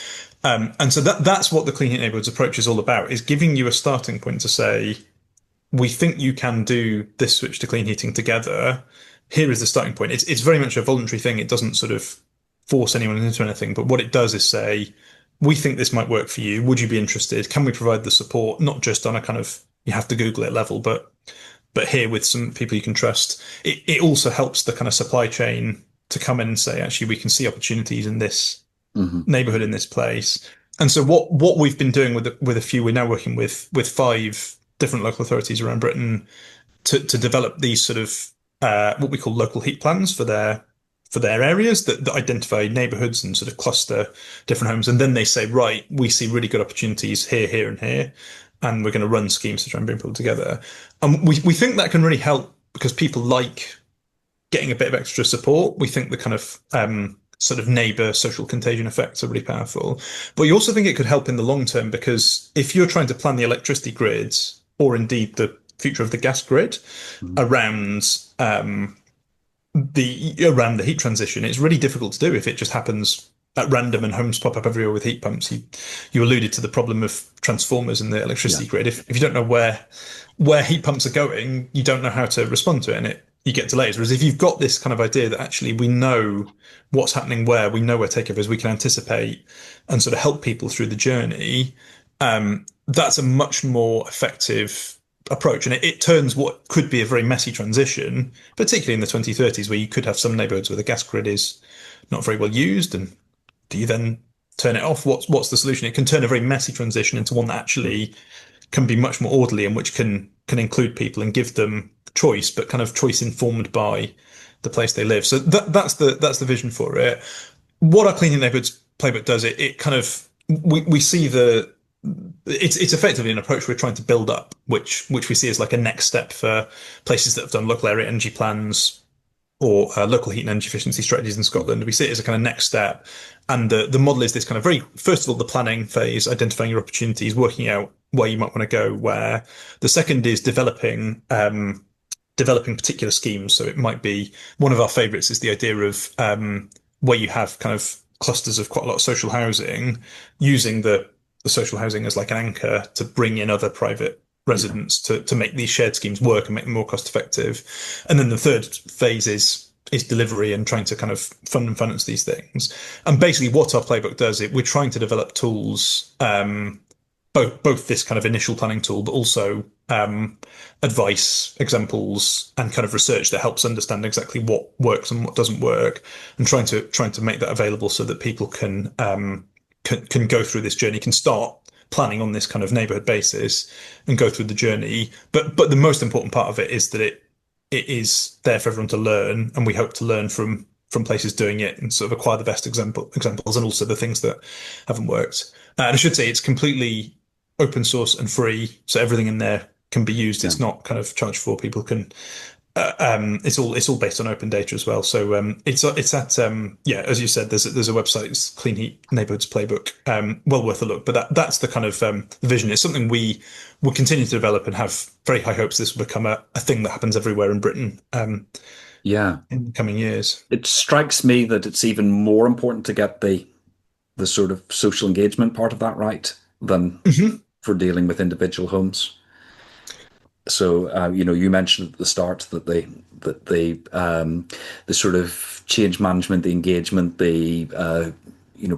And so that's what the Clean Heat Neighborhoods approach is all about, is giving you a starting point to say, we think you can do this switch to clean heating together. Here is the starting point. It's very much a voluntary thing. It doesn't sort of force anyone into anything, but what it does is say, we think this might work for you. Would you be interested? Can we provide the support, not just on a kind of, you have to Google it level, but here with some people you can trust. It also helps the kind of supply chain to come in and say, actually, we can see opportunities in this neighborhood, in this place. And so what we've been doing with a few, we're now working with 5 different local authorities around Britain to develop these sort of what we call local heat plans for their areas that identify neighborhoods and sort of cluster different homes. And then they say, right, we see really good opportunities here, here, and here, and we're going to run schemes to try and bring people together. And we think that can really help because people like getting a bit of extra support. We think the kind of sort of neighbor social contagion effects are really powerful. But you also think it could help in the long term, because if you're trying to plan the electricity grids, or indeed the future of the gas grid around the heat transition, it's really difficult to do if it just happens at random and homes pop up everywhere with heat pumps. You alluded to the problem of transformers in the electricity grid. If you don't know where heat pumps are going, you don't know how to respond to it, and you get delays. Whereas if you've got this kind of idea that actually we know what's happening where, we know where takeover is, we can anticipate and sort of help people through the journey, that's a much more effective approach. And it turns what could be a very messy transition, particularly in the 2030s, where you could have some neighborhoods where the gas grid is not very well used. And do you then turn it off? What's the solution? It can turn a very messy transition into one that actually can be much more orderly, and which can include people and give them choice, but kind of choice informed by the place they live. So that's the vision for it. What our Clean Heat Neighborhoods playbook does, it kind of, we see it's effectively an approach we're trying to build up, which we see as like a next step for places that have done local area energy plans or local heat and energy efficiency strategies in Scotland. We see it as a kind of next step. And the model is this kind of very, first of all, the planning phase, identifying your opportunities, working out where you might want to go where. The second is developing particular schemes. So it might be, one of our favourites is the idea of where you have kind of clusters of quite a lot of social housing, using the social housing as like an anchor to bring in other private residents to make these shared schemes work and make them more cost effective. And then the third phase is delivery and trying to kind of fund and finance these things. And basically what our playbook does, we're trying to develop tools, both this kind of initial planning tool, but also advice, examples, and kind of research that helps understand exactly what works and what doesn't work, and trying to make that available so that people can go through this journey, can start planning on this kind of neighborhood basis and go through the journey. But the most important part of it is that it is there for everyone to learn, and we hope to learn from places doing it and sort of acquire the best examples and also the things that haven't worked. And I should say it's completely open source and free, so everything in there can be used. It's not kind of charged for. People can. It's all based on open data as well. So it's at as you said, there's a website, it's Clean Heat Neighborhoods Playbook. Well worth a look. But that's the kind of vision. It's something we will continue to develop and have very high hopes this will become a thing that happens everywhere in Britain. In the coming years. It strikes me that it's even more important to get the sort of social engagement part of that right than for dealing with individual homes. So, you mentioned at the start that the sort of change management, the engagement, the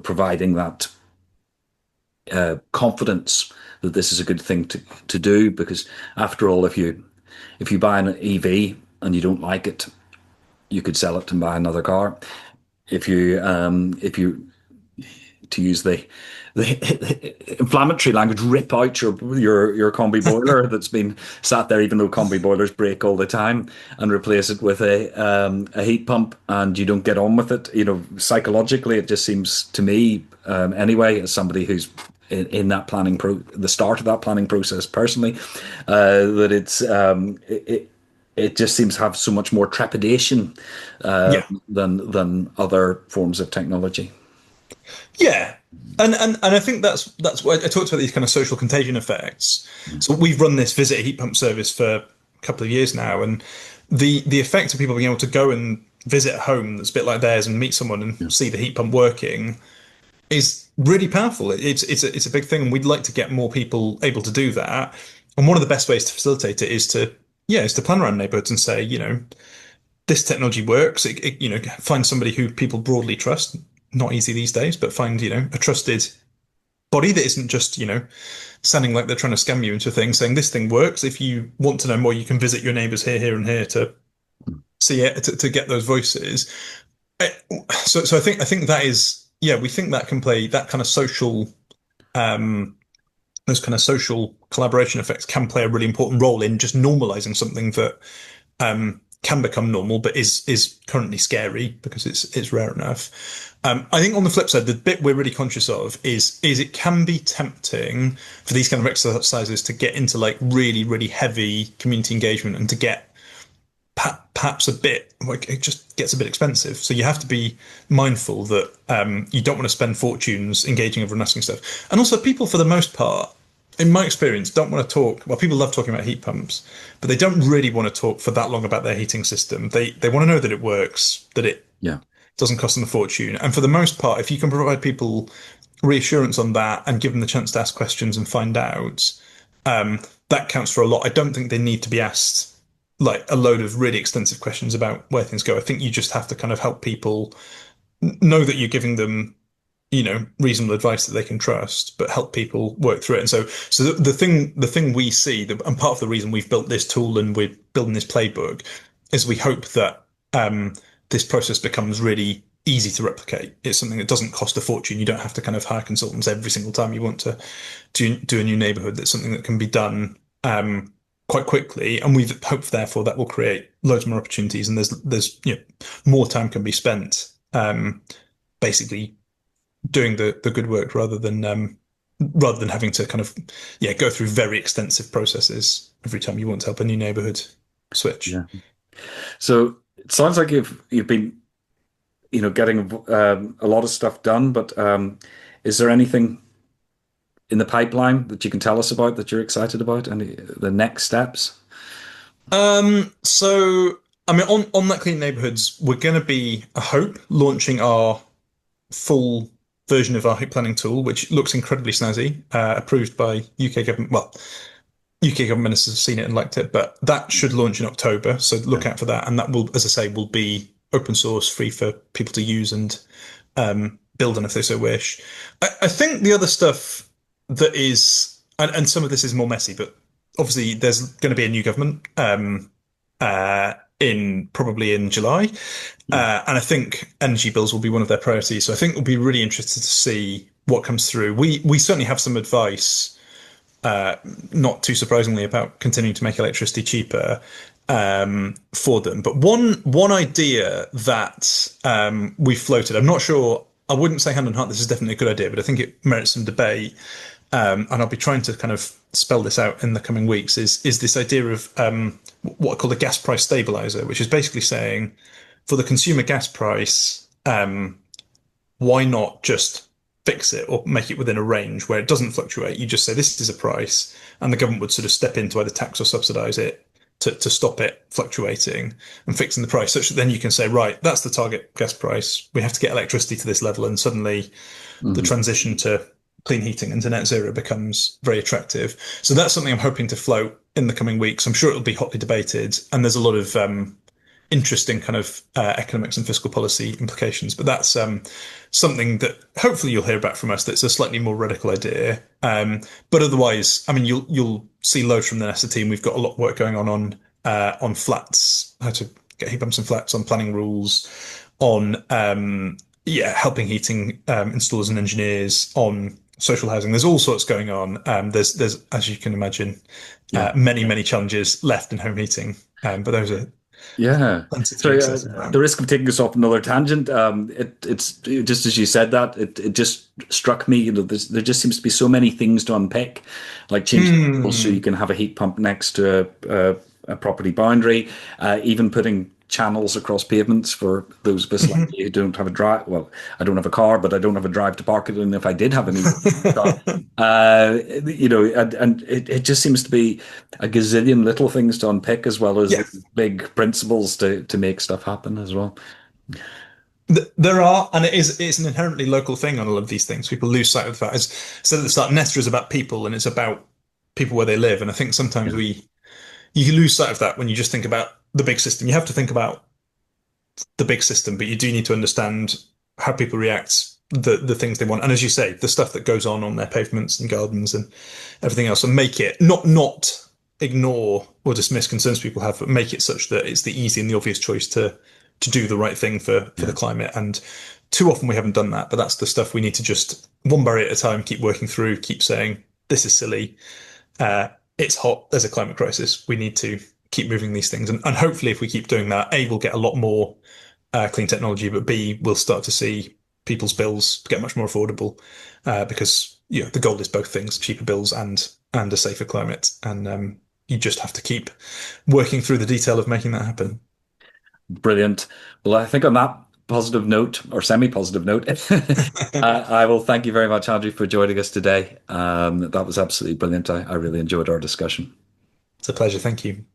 providing that confidence that this is a good thing to do, because after all, if you buy an EV and you don't like it, you could sell it and buy another car. If you to use the inflammatory language, rip out your combi boiler that's been sat there, even though combi boilers break all the time, and replace it with a heat pump, and you don't get on with it. Psychologically, it just seems to me, anyway, as somebody who's in that the start of that planning process personally, that it just seems to have so much more trepidation Yeah. than other forms of technology. Yeah. And I think that's why I talked about these kind of social contagion effects. So we've run this visit heat pump service for a couple of years now, and the effect of people being able to go and visit a home that's a bit like theirs and meet someone and Yeah. see the heat pump working is really powerful. It's a big thing, and we'd like to get more people able to do that. And one of the best ways to facilitate it is to plan around neighborhoods and say, this technology works. Find somebody who people broadly trust. Not easy these days, but find a trusted body that isn't just sounding like they're trying to scam you into a thing, saying this thing works. If you want to know more, you can visit your neighbors here, here, and here to see it to get those voices. So I think that is we think that can play that kind of social um, those kind of social collaboration effects can play a really important role in just normalizing something that can become normal, but is currently scary because it's rare enough. I think on the flip side, the bit we're really conscious of is it can be tempting for these kind of exercises to get into like really, really heavy community engagement and to get perhaps a bit like it just gets a bit expensive. So you have to be mindful that you don't want to spend fortunes engaging everyone asking stuff. And also, people for the most part, in my experience, don't want to talk. Well, people love talking about heat pumps, but they don't really want to talk for that long about their heating system. They want to know that it works, that it Yeah. doesn't cost them a fortune. And for the most part, if you can provide people reassurance on that and give them the chance to ask questions and find out, that counts for a lot. I don't think they need to be asked like a load of really extensive questions about where things go. I think you just have to kind of help people know that you're giving them, reasonable advice that they can trust, but help people work through it. And so the thing we see, and part of the reason we've built this tool and we're building this playbook, is we hope that this process becomes really easy to replicate. It's something that doesn't cost a fortune. You don't have to kind of hire consultants every single time you want to do a new neighborhood. That's something that can be done quite quickly, and we've hoped therefore that will create loads more opportunities, and there's more time can be spent basically doing the good work rather than having to kind of go through very extensive processes every time you want to help a new neighborhood switch. Yeah. So it sounds like you've been getting a lot of stuff done, but is there anything in the pipeline that you can tell us about that you're excited about, and the next steps? So I mean, on that clean neighborhoods, we're going to be, I hope, launching our full version of our heat planning tool, which looks incredibly snazzy, approved by UK government. Well, UK government ministers have seen it and liked it, but that should launch in October. So look out for that, and that will, as I say, will be open source, free for people to use and build on if they so wish. I think the other stuff that is, and some of this is more messy, but obviously there's going to be a new government probably in July, and I think energy bills will be one of their priorities. So I think we'll be really interested to see what comes through. We certainly have some advice, not too surprisingly, about continuing to make electricity cheaper for them. But one idea that we floated, I'm not sure. I wouldn't say hand on heart this is definitely a good idea, but I think it merits some debate. And I'll be trying to kind of spell this out in the coming weeks, is this idea of what I call the gas price stabilizer, which is basically saying for the consumer gas price, why not just fix it or make it within a range where it doesn't fluctuate? You just say this is a price, and the government would sort of step in to either tax or subsidize it to stop it fluctuating and fixing the price, such that then you can say, right, that's the target gas price. We have to get electricity to this level, and suddenly the transition to clean heating and to net zero becomes very attractive. So that's something I'm hoping to float in the coming weeks. I'm sure it'll be hotly debated, and there's a lot of interesting kind of economics and fiscal policy implications. But that's something that hopefully you'll hear about from us. That's a slightly more radical idea. But otherwise, I mean, you'll see loads from the NESTA team. We've got a lot of work going on flats, how to get heat pumps in flats, on planning rules, on helping heating installers and engineers, on social housing. There's all sorts going on. There's as you can imagine, many challenges left in home heating. But those are Yeah. plenty to be So excited about. the risk of taking us off another tangent, it's just as you said that, it just struck me, there just seems to be so many things to unpick, like changing the rules so you Hmm. can have a heat pump next to a property boundary, even putting channels across pavements for those of us like me who don't have a drive. Well, I don't have a car, but I don't have a drive to park it in. If I did have any car, and it just seems to be a gazillion little things to unpick as well as Yeah, the big principles to make stuff happen as well. there are, and it's an inherently local thing on all of these things. People lose sight of the fact. As said at the start, Nesta is about people, and it's about people where they live. And I think sometimes Yeah. you lose sight of that when you just think about the big system. You have to think about the big system, but you do need to understand how people react, the things they want, and as you say, the stuff that goes on their pavements and gardens and everything else, and make it not ignore or dismiss concerns people have, but make it such that it's the easy and the obvious choice to do the right thing for the Yeah. climate. And too often we haven't done that, but that's the stuff we need to just one barrier at a time keep working through, keep saying this is silly, it's hot, there's a climate crisis, we need to keep moving these things, and hopefully if we keep doing that, A, we'll get a lot more clean technology, but B, we'll start to see people's bills get much more affordable, because the goal is both things: cheaper bills and a safer climate. And you just have to keep working through the detail of making that happen. Brilliant. Well, I think on that positive note or semi-positive note, I will thank you very much, Andrew, for joining us today. That was absolutely brilliant. I really enjoyed our discussion. It's a pleasure. Thank you.